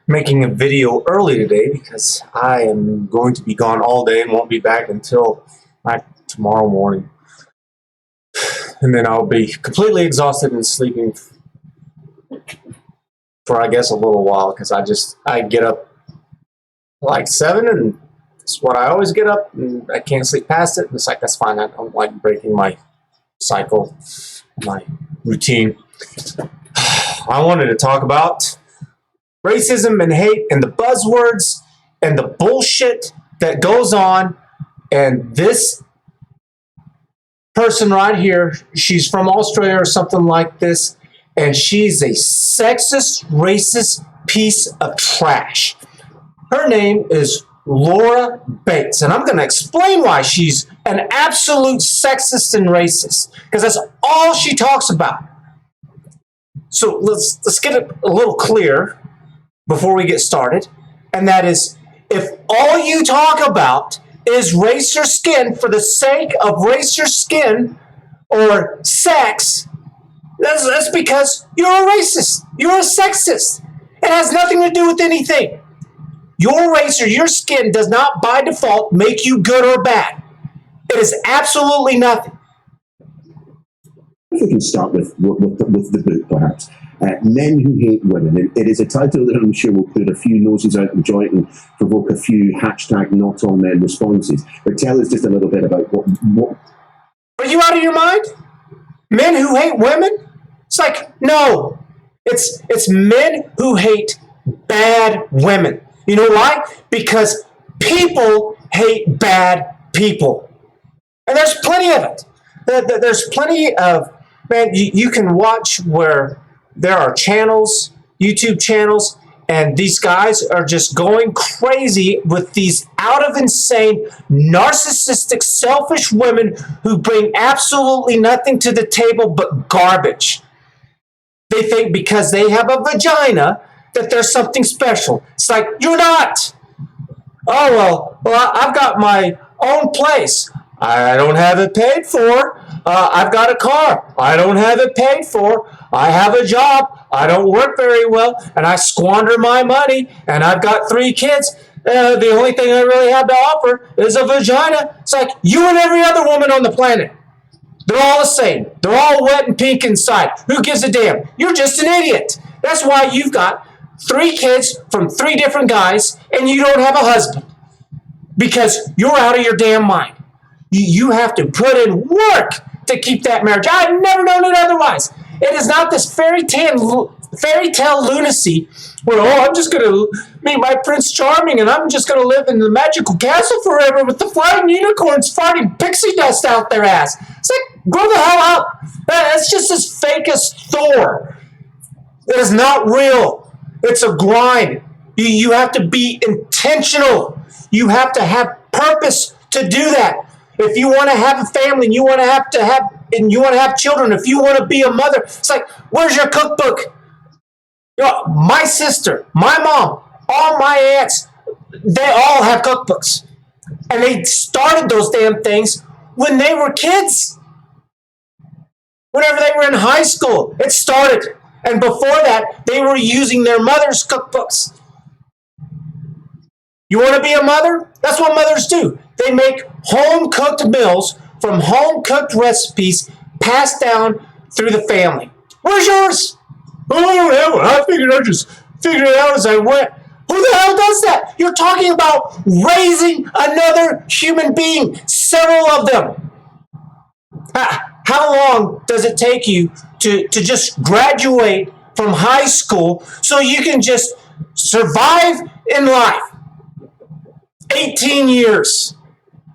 making a video early today because I am going to be gone all day and won't be back until tomorrow morning. And then I'll be completely exhausted and sleeping for, I guess, a little while because I get up like 7 and it's what I always get up and I can't sleep past it. And it's like, that's fine. I don't like breaking my cycle, my routine. I wanted to talk about racism and hate and the buzzwords and the bullshit that goes on. And this person right here, she's from Australia or something like this, and she's a sexist, racist piece of trash. Her name is Laura Bates, and I'm going to explain why she's an absolute sexist and racist, because that's all she talks about. So let's get it a little clear before we get started, and that is, if all you talk about is race or skin for the sake of race or skin or sex, that's because you're a racist. You're a sexist. It has nothing to do with anything. Your race or your skin does not by default make you good or bad. It is absolutely nothing. If we can start with the book, perhaps. Men Who Hate Women. It is a title that I'm sure will put a few noses out the joint and provoke a few hashtag not all men responses. But tell us just a little bit about what... Are you out of your mind? Men who hate women? It's like, no. It's men who hate bad women. You know why? Because people hate bad people. And there's plenty of it. There's plenty of, man, you can watch where there are channels, YouTube channels, and these guys are just going crazy with these out of insane, narcissistic, selfish women who bring absolutely nothing to the table but garbage. They think because they have a vagina that there's something special. It's like, you're not. Oh, well, I've got my own place. I don't have it paid for. I've got a car. I don't have it paid for. I have a job. I don't work very well, and I squander my money, and I've got 3 kids. The only thing I really have to offer is a vagina. It's like you and every other woman on the planet. They're all the same. They're all wet and pink inside. Who gives a damn? You're just an idiot. That's why you've got 3 kids from 3 different guys, and you don't have a husband. Because you're out of your damn mind. You have to put in work to keep that marriage. I've never known it otherwise. It is not this fairy tale lunacy where, I'm just going to meet my Prince Charming and I'm just going to live in the magical castle forever with the flying unicorns farting pixie dust out their ass. It's like, grow the hell up. It's just as fake as Thor. It is not real. It's a grind. You have to be intentional. You have to have purpose to do that. If you want to have a family and you want to have children, if you want to be a mother, it's like, where's your cookbook? You know, my sister, my mom, all my aunts, they all have cookbooks. And they started those damn things when they were kids. Whenever they were in high school, it started. And before that, they were using their mother's cookbooks. You want to be a mother? That's what mothers do. They make home-cooked meals from home-cooked recipes passed down through the family. Where's yours? Oh, I don't have one. I just figured it out as I went. Who the hell does that? You're talking about raising another human being, several of them. How long does it take you to just graduate from high school so you can just survive in life? 18 years.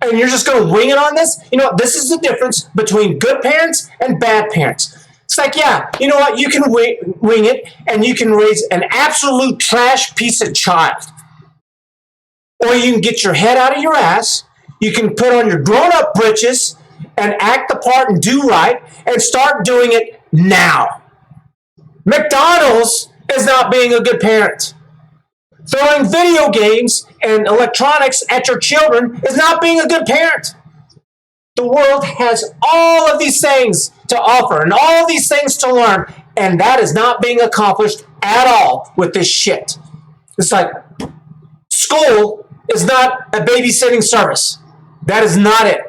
And you're just going to wing it on this? You know what? This is the difference between good parents and bad parents. It's like, yeah, you know what? You can wing it and you can raise an absolute trash piece of child. Or you can get your head out of your ass. You can put on your grown-up britches and act the part and do right and start doing it now. McDonald's is not being a good parent. Throwing video games and electronics at your children is not being a good parent. The world has all of these things to offer and all these things to learn, and that is not being accomplished at all with this shit. It's like school is not a babysitting service. That is not it.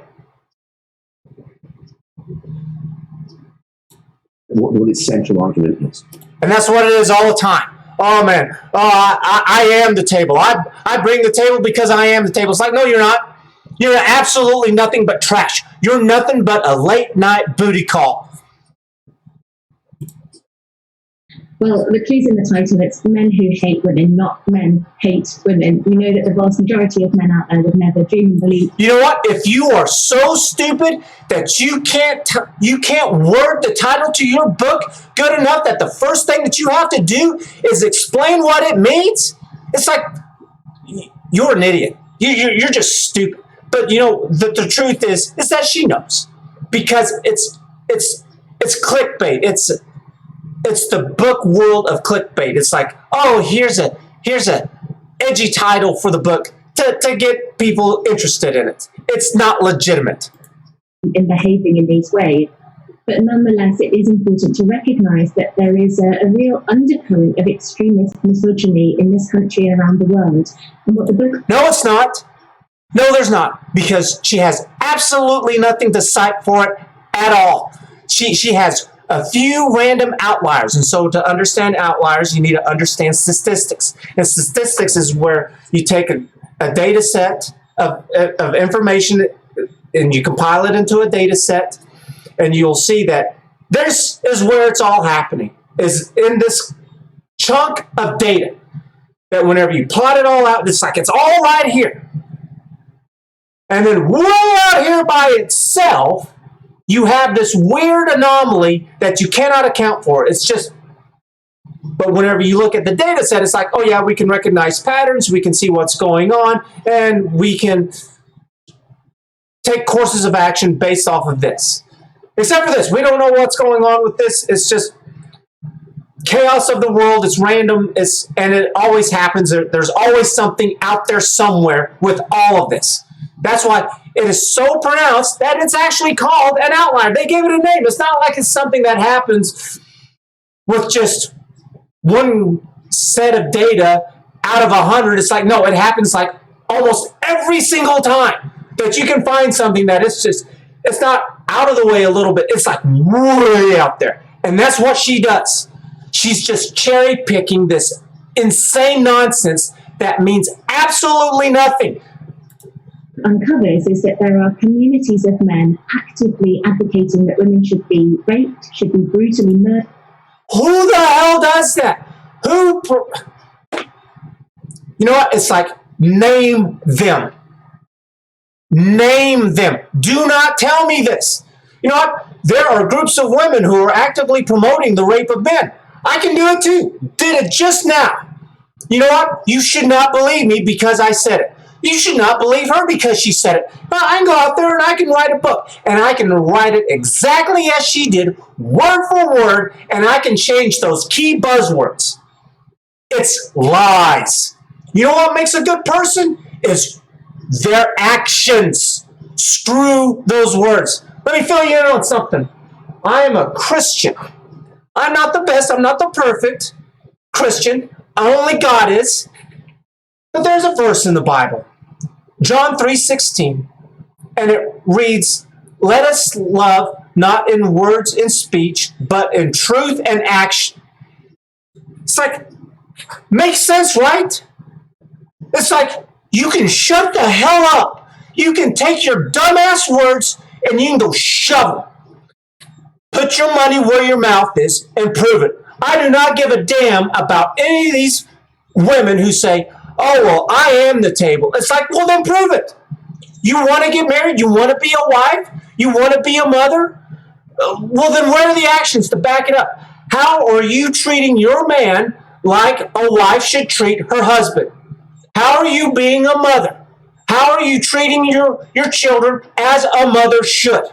What its central argument is. And that's what it is all the time. Oh man, I am the table. I bring the table because I am the table. It's like, no, you're not. You're absolutely nothing but trash. You're nothing but a late night booty call. Well, the clue's in the title. It's men who hate women, not men hate women. We know that the vast majority of men out there would never dream and believe. You know what? If you are so stupid that you can't word the title to your book good enough that the first thing that you have to do is explain what it means, it's like you're an idiot. You're just stupid. But you know the truth is that she knows, because it's clickbait. It's the book world of clickbait. It's like, oh, here's a edgy title for the book to get people interested in it. It's not legitimate. In behaving in these ways. But nonetheless, it is important to recognise that there is a real undercurrent of extremist misogyny in this country and around the world. And what the book... No, it's not. No, there's not. Because she has absolutely nothing to cite for it at all. She has a few random outliers. And so to understand outliers, you need to understand statistics. And statistics is where you take a data set of information and you compile it into a data set, and you'll see that this is where it's all happening, is in this chunk of data, that whenever you plot it all out, it's like it's all right here. And then way out here by itself, you have this weird anomaly that you cannot account for. It's just, but whenever you look at the data set, it's like, oh yeah, we can recognize patterns, we can see what's going on, and we can take courses of action based off of this. Except for this, we don't know what's going on with this. It's just chaos of the world. It's random, and it always happens. There's always something out there somewhere with all of this. That's why it is so pronounced that it's actually called an outlier. They gave it a name. It's not like it's something that happens with just one set of data out of 100. It's like, no, it happens like almost every single time that you can find something that it's not out of the way a little bit. It's like way out there. And that's what she does. She's just cherry picking this insane nonsense that means absolutely nothing. Uncovers is that there are communities of men actively advocating that women should be raped, should be brutally murdered. Who the hell does that? You know what? It's like, name them. Name them. Do not tell me this. You know what? There are groups of women who are actively promoting the rape of men. I can do it too. Did it just now. You know what? You should not believe me because I said it. You should not believe her because she said it. I can go out there and I can write a book. And I can write it exactly as she did, word for word, and I can change those key buzzwords. It's lies. You know what makes a good person? Is their actions. Screw those words. Let me fill you in on something. I am a Christian. I'm not the best. I'm not the perfect Christian. Only God is. But there's a verse in the Bible, John 3:16, and it reads, "Let us love not in words and speech, but in truth and action." It's like, makes sense, right? It's like, you can shut the hell up. You can take your dumbass words and you can go shove them. Put your money where your mouth is and prove it. I do not give a damn about any of these women who say, oh, well, I am the table. It's like, well, then prove it. You want to get married? You want to be a wife? You want to be a mother? Well, then where are the actions to back it up? How are you treating your man like a wife should treat her husband? How are you being a mother? How are you treating your children as a mother should?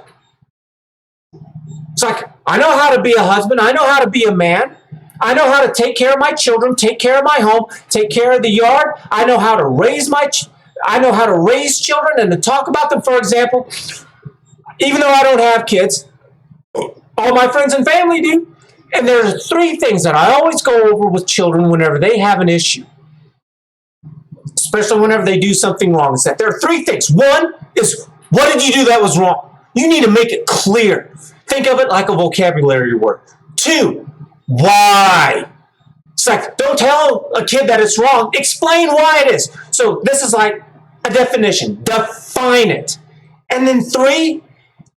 It's like, I know how to be a husband. I know how to be a man. I know how to take care of my children, take care of my home, take care of the yard. I know how to raise children and to talk about them. For example, even though I don't have kids, all my friends and family do. And there's 3 things that I always go over with children whenever they have an issue. especially whenever they do something wrong, is that there are three things. One is, what did you do that was wrong? You need to make it clear. Think of it like a vocabulary word. Two, why? It's like, don't tell a kid that it's wrong. Explain why it is. So this is like a definition. Define it. And then three,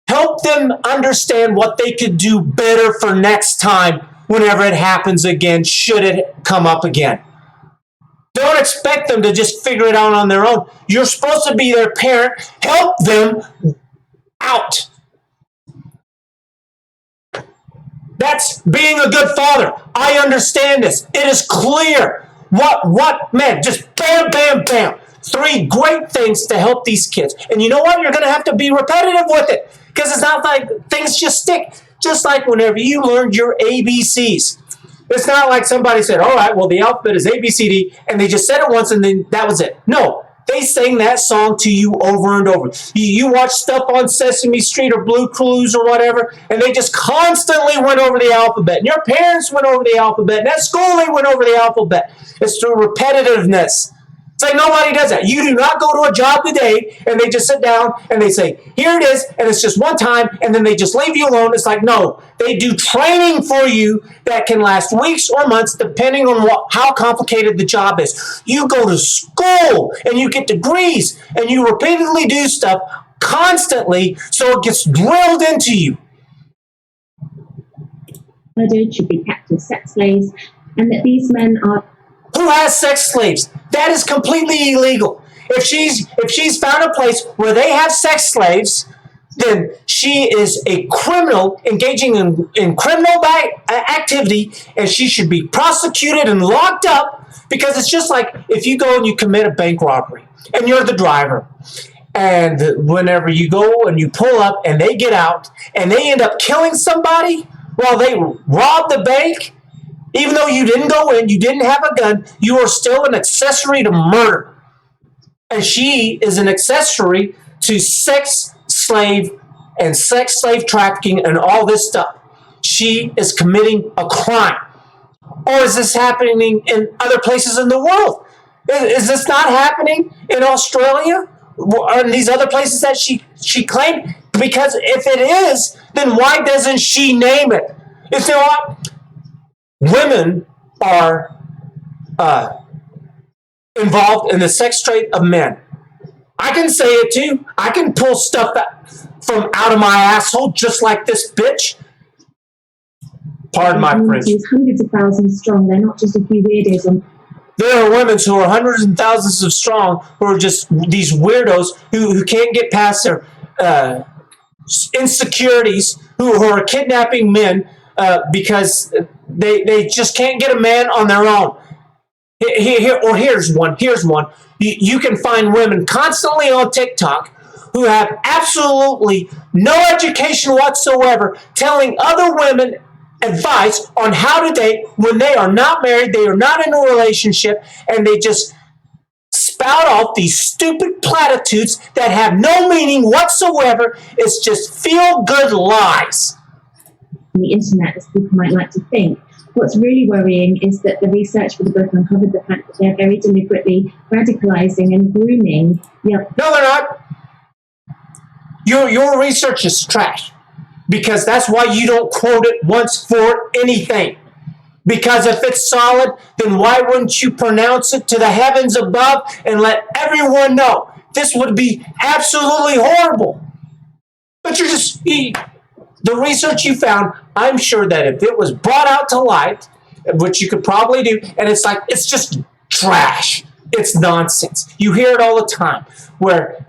help them understand what they could do better for next time whenever it happens again, should it come up again. Don't expect them to just figure it out on their own. You're supposed to be their parent. Help them out. That's being a good father. I understand this. It is clear. Man, just bam, bam, bam. Three great things to help these kids. And you know what? You're going to have to be repetitive with it, because it's not like things just stick. Just like whenever you learned your ABCs. It's not like somebody said, all right, well, the alphabet is A, B, C, D, and they just said it once and then that was it. No, they sang that song to you over and over. You watch stuff on Sesame Street or Blue Clues or whatever, and they just constantly went over the alphabet. And your parents went over the alphabet, and at school they went over the alphabet. It's through repetitiveness. It's like nobody does that. You do not go to a job today and they just sit down and they say, here it is, and it's just one time, and then they just leave you alone. It's like, no, they do training for you that can last weeks or months depending on how complicated the job is. You go to school and you get degrees and you repeatedly do stuff constantly so it gets drilled into you. Murdered should be captive sex slaves, and that these men are... Who has sex slaves? That is completely illegal. If she's found a place where they have sex slaves, then she is a criminal engaging in criminal activity, and she should be prosecuted and locked up, because it's just like if you go and you commit a bank robbery and you're the driver, and whenever you go and you pull up and they get out and they end up killing somebody while they rob the bank, even though you didn't go in, you didn't have a gun, you are still an accessory to murder. And she is an accessory to sex slave and sex slave trafficking and all this stuff. She is committing a crime. Or is this happening in other places in the world? Is this not happening in Australia or in these other places that she claimed? Because if it is, then why doesn't she name it? If you know what? Women are involved in the sex trade of men. I can say it too. I can pull stuff from out of my asshole just like this bitch. Pardon my French. Hundreds of thousands strong. They're not just a few weirdos. There are women who are hundreds and thousands of strong who are just these weirdos who can't get past their insecurities, who are kidnapping men because they just can't get a man on their own. Here's one. You can find women constantly on TikTok who have absolutely no education whatsoever telling other women advice on how to date when they are not married, they are not in a relationship, and they just spout off these stupid platitudes that have no meaning whatsoever. It's just feel-good lies. On the internet, as people might like to think. What's really worrying is that the research for the book uncovered the fact that they're very deliberately radicalizing and grooming. No, they're not. Your research is trash, because that's why you don't quote it once for anything. Because if it's solid, then why wouldn't you pronounce it to the heavens above and let everyone know? This would be absolutely horrible. But you're just... The research you found, I'm sure that if it was brought out to light, which you could probably do, and it's just trash. It's nonsense. You hear it all the time, where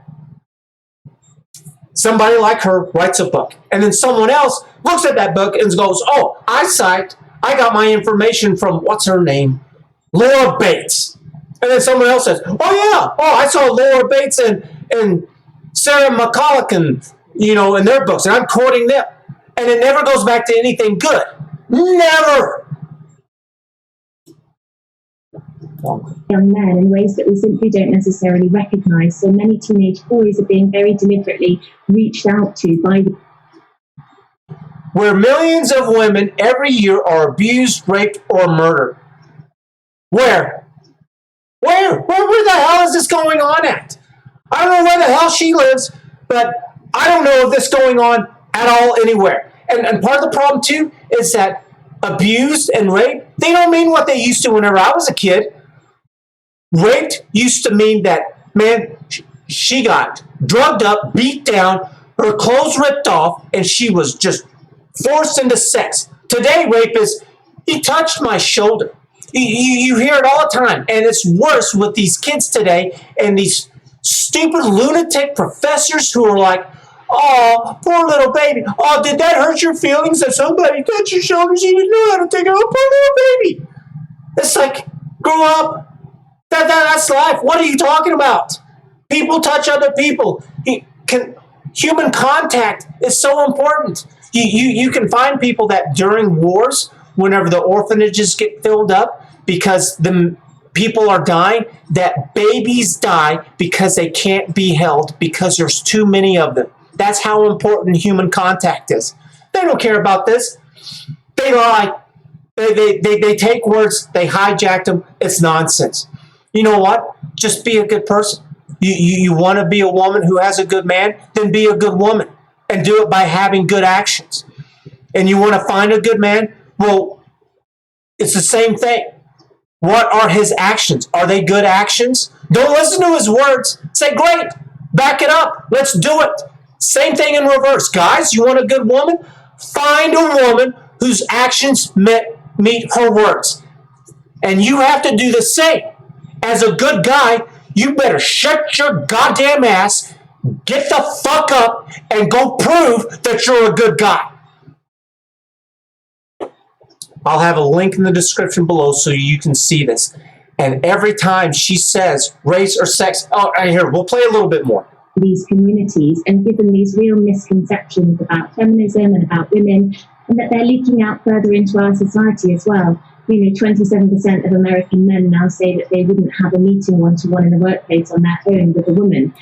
somebody like her writes a book, and then someone else looks at that book and goes, oh, I got my information from, what's her name? Laura Bates. And then someone else says, oh yeah, I saw Laura Bates and Sarah McCulloch, in their books, and I'm quoting them. And it never goes back to anything good. Never. Young men in ways that we simply don't necessarily recognize. So many teenage boys are being very deliberately reached out to by the... Where millions of women every year are abused, raped, or murdered. Where? Where the hell is this going on at? I don't know where the hell she lives, but I don't know if this is going on at all anywhere. And part of the problem, too, is that abused and raped, they don't mean what they used to whenever I was a kid. Raped used to mean that, man, she got drugged up, beat down, her clothes ripped off, and she was just forced into sex. Today, rape is, he touched my shoulder. You hear it all the time, and it's worse with these kids today and these stupid lunatic professors who are like, oh, poor little baby. Oh, did that hurt your feelings that somebody touched your shoulders? You didn't know how to take it. Oh, poor little baby. It's like, grow up. That's life. What are you talking about? People touch other people. Human contact is so important. You can find people that during wars, whenever the orphanages get filled up because the people are dying, that babies die because they can't be held because there's too many of them. That's how important human contact is. They don't care about this. They lie. They take words, they hijack them. It's nonsense. You know what? Just be a good person. You want to be a woman who has a good man? Then be a good woman and do it by having good actions. And you want to find a good man? Well, it's the same thing. What are his actions? Are they good actions? Don't listen to his words. Say, great, back it up. Let's do it. Same thing in reverse. Guys, you want a good woman? Find a woman whose actions meet her words. And you have to do the same. As a good guy, you better shut your goddamn ass, get the fuck up, and go prove that you're a good guy. I'll have a link in the description below so you can see this. And every time she says race or sex, oh, right here, we'll play a little bit more. These communities and given these real misconceptions about feminism and about women, and that they're leaking out further into our society as well. 27% of American men now say that they wouldn't have a meeting one-to-one in the workplace on their own with a woman.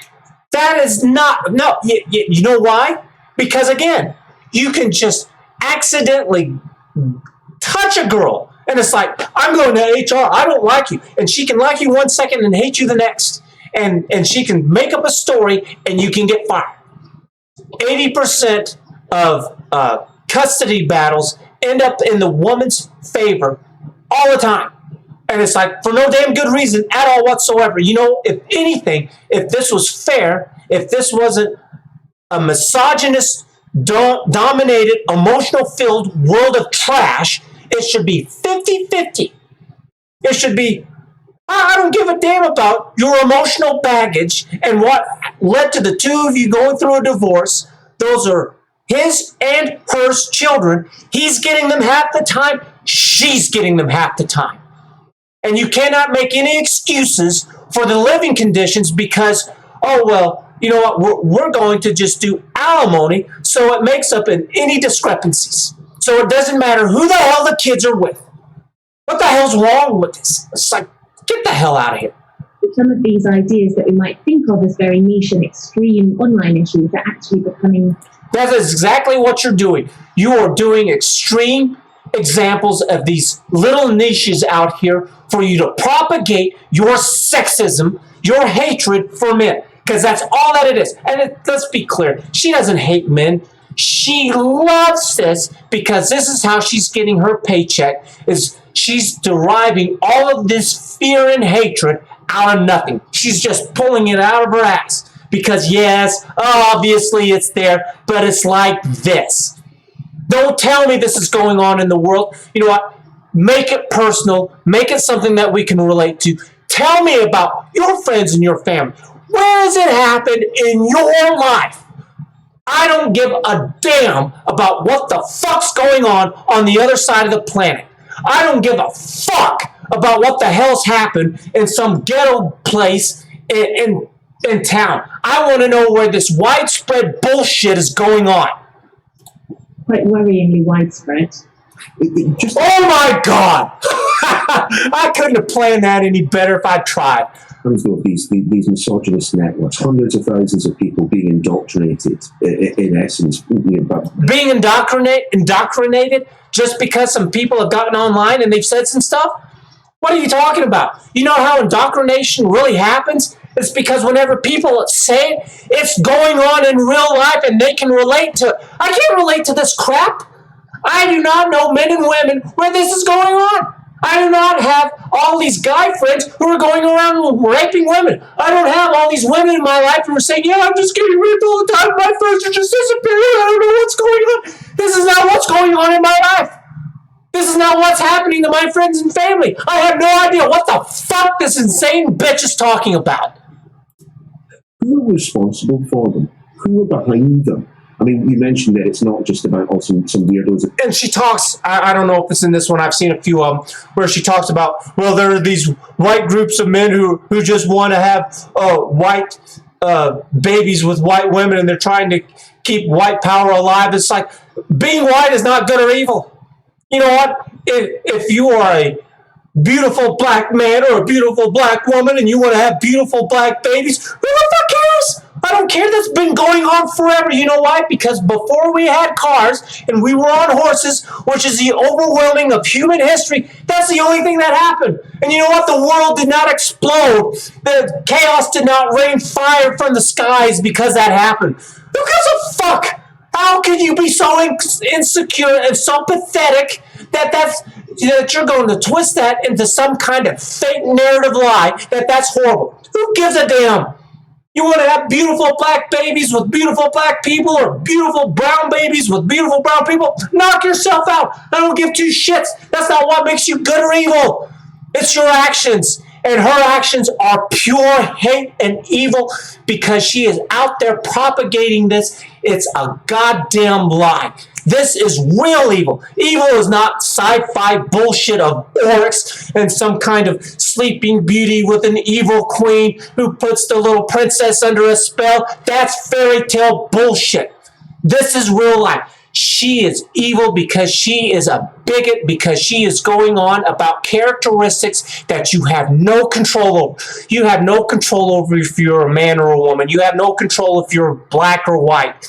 That is not, no, you know why? Because again, you can just accidentally touch a girl and it's like, I'm going to HR, I don't like you. And she can like you 1 second and hate you the next. And she can make up a story and you can get fired. 80% of custody battles end up in the woman's favor all the time. And it's like, for no damn good reason at all whatsoever. If anything, if this was fair, if this wasn't a misogynist, dominated, emotional-filled world of trash, it should be 50-50. It should be, I don't give a damn about your emotional baggage and what led to the two of you going through a divorce. Those are his and her children. He's getting them half the time. She's getting them half the time. And you cannot make any excuses for the living conditions because, oh, well, you know what, we're going to just do alimony so it makes up in any discrepancies. So it doesn't matter who the hell the kids are with. What the hell's wrong with this? It's like, get the hell out of here. Some of these ideas that we might think of as very niche and extreme online issues are actually becoming... That is exactly what you're doing. You are doing extreme examples of these little niches out here for you to propagate your sexism, your hatred for men. Because that's all that it is. And let's be clear, she doesn't hate men. She loves this because this is how she's getting her paycheck, is she's deriving all of this fear and hatred out of nothing. She's just pulling it out of her ass. Because yes, obviously it's there, but it's like this. Don't tell me this is going on in the world. You know what? Make it personal. Make it something that we can relate to. Tell me about your friends and your family. Where has it happened in your life? I don't give a damn about what the fuck's going on the other side of the planet. I don't give a fuck about what the hell's happened in some ghetto place in town. I want to know where this widespread bullshit is going on. Quite worryingly widespread. Oh my God! I couldn't have planned that any better if I tried. These misogynist networks, hundreds of thousands of people being indoctrinated, in essence. Being indoctrinated just because some people have gotten online and they've said some stuff? What are you talking about? You know how indoctrination really happens? It's because whenever people say it, it's going on in real life and they can relate to it. I can't relate to this crap. I do not know men and women where this is going on. I do not have all these guy friends who are going around raping women. I don't have all these women in my life who are saying, yeah, I'm just getting raped all the time. My friends are just disappearing. I don't know what's going on. This is not what's going on in my life. This is not what's happening to my friends and family. I have no idea what the fuck this insane bitch is talking about. Who are responsible for them? Who are behind them? I mean, you mentioned that it's not just about some weirdos. And she talks, I don't know if it's in this one, I've seen a few of them, where she talks about, well, there are these white groups of men who just want to have white babies with white women, and they're trying to keep white power alive. It's like, being white is not good or evil. You know what? If you are a beautiful black man or a beautiful black woman and you want to have beautiful black babies, who the fuck cares? I don't care. That's been going on forever. You know why? Because before we had cars and we were on horses, which is the overwhelming of human history, that's the only thing that happened. And you know what? The world did not explode. The chaos did not rain fire from the skies because that happened. Who gives a fuck? How can you be so insecure and so pathetic that you're going to twist that into some kind of fake narrative lie that's horrible? Who gives a damn? You want to have beautiful black babies with beautiful black people, or beautiful brown babies with beautiful brown people? Knock yourself out. I don't give two shits. That's not what makes you good or evil. It's your actions. And her actions are pure hate and evil because she is out there propagating this. It's a goddamn lie. This is real evil. Evil is not sci-fi bullshit of orcs and some kind of sleeping beauty with an evil queen who puts the little princess under a spell. That's fairy tale bullshit. This is real life. She is evil because she is a bigot, because she is going on about characteristics that you have no control over. You have no control over if you're a man or a woman. You have no control if you're black or white.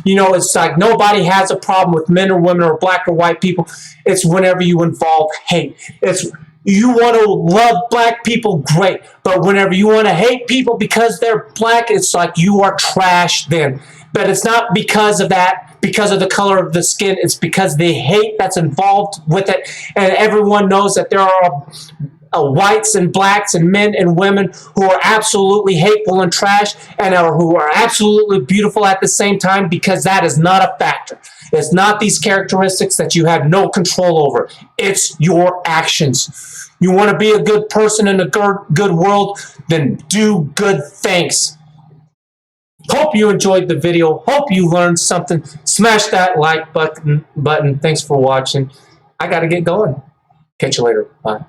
You know, it's like nobody has a problem with men or women or black or white people. It's whenever you involve hate. It's you want to love black people, great. But whenever you want to hate people because they're black, it's like you are trash then. But it's not because of that, because of the color of the skin. It's because the hate that's involved with it. And everyone knows that there are whites and blacks and men and women who are absolutely hateful and trash and who are absolutely beautiful at the same time, because that is not a factor. It's not these characteristics that you have no control over. It's your actions. You want to be a good person in a good world, then do good things. Hope you enjoyed the video. Hope you learned something. Smash that like button. Thanks for watching. I got to get going. Catch you later. Bye.